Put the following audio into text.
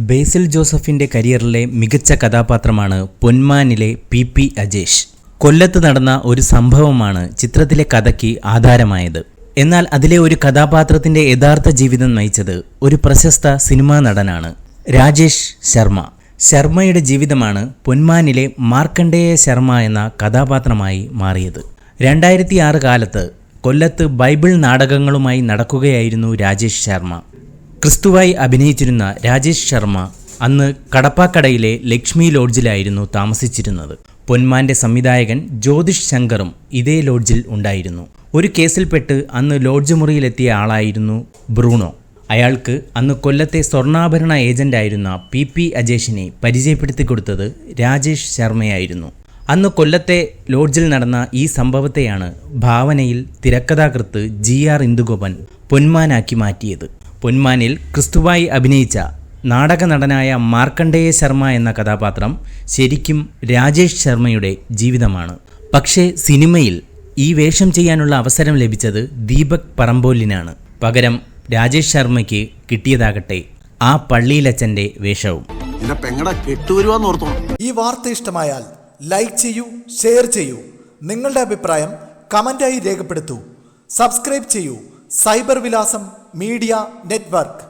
ബേസിൽ ജോസഫിന്റെ കരിയറിലെ മികച്ച കഥാപാത്രമാണ് പൊന്മാനിലെ പി അജേഷ്. കൊല്ലത്ത് നടന്ന ഒരു സംഭവമാണ് ചിത്രത്തിലെ കഥയ്ക്ക് ആധാരമായത്. എന്നാൽ അതിലെ ഒരു കഥാപാത്രത്തിന്റെ യഥാർത്ഥ ജീവിതം നയിച്ചത് ഒരു പ്രശസ്ത സിനിമാ നടനാണ്, രാജേഷ് ശർമ്മ. ശർമ്മയുടെ ജീവിതമാണ് പൊന്മാനിലെ മാർക്കണ്ഡേയ ശർമ്മ എന്ന കഥാപാത്രമായി മാറിയത്. 2006 കാലത്ത് കൊല്ലത്ത് ബൈബിൾ നാടകങ്ങളുമായി നടക്കുകയായിരുന്നു രാജേഷ് ശർമ്മ. ക്രിസ്തുവായി അഭിനയിച്ചിരുന്ന രാജേഷ് ശർമ്മ അന്ന് കടപ്പാക്കടയിലെ ലക്ഷ്മി ലോഡ്ജിലായിരുന്നു താമസിച്ചിരുന്നത്. പൊന്മാന്റെ സംവിധായകൻ ജ്യോതിഷ് ശങ്കറും ഇതേ ലോഡ്ജിൽ ഉണ്ടായിരുന്നു. ഒരു കേസിൽപ്പെട്ട് അന്ന് ലോഡ്ജ് മുറിയിലെത്തിയ ആളായിരുന്നു ബ്രൂണോ. അയാൾക്ക് അന്ന് കൊല്ലത്തെ സ്വർണ്ണാഭരണ ഏജന്റായിരുന്ന പി അജേഷിനെ പരിചയപ്പെടുത്തി കൊടുത്തത് രാജേഷ് ശർമ്മയായിരുന്നു. അന്ന് കൊല്ലത്തെ ലോഡ്ജിൽ നടന്ന ഈ സംഭവത്തെയാണ് ഭാവനയിൽ തിരക്കഥാകൃത്ത് GR ഇന്ദുഗോപൻ പൊന്മാനാക്കി മാറ്റിയത്. പൊന്മാനിൽ ക്രിസ്തുവായി അഭിനയിച്ച നാടക നടനായ മാർക്കണ്ഡേയ ശർമ്മ എന്ന കഥാപാത്രം ശരിക്കും രാജേഷ് ശർമ്മയുടെ ജീവിതമാണ്. പക്ഷേ സിനിമയിൽ ഈ വേഷം ചെയ്യാനുള്ള അവസരം ലഭിച്ചത് ദീപക് പറമ്പോലിനാണ്. പകരം രാജേഷ് ശർമ്മയ്ക്ക് കിട്ടിയതാകട്ടെ ആ പള്ളിയിലച്ചന്റെ വേഷവും. ഈ വാർത്ത ഇഷ്ടമായാൽ ലൈക്ക് ചെയ്യൂ, ഷെയർ ചെയ്യൂ. നിങ്ങളുടെ അഭിപ്രായം കമന്റായി രേഖപ്പെടുത്തൂ. സബ്സ്ക്രൈബ് ചെയ്യൂ സൈബർ വിലാസം മീഡിയ നെറ്റ്വർക്ക്.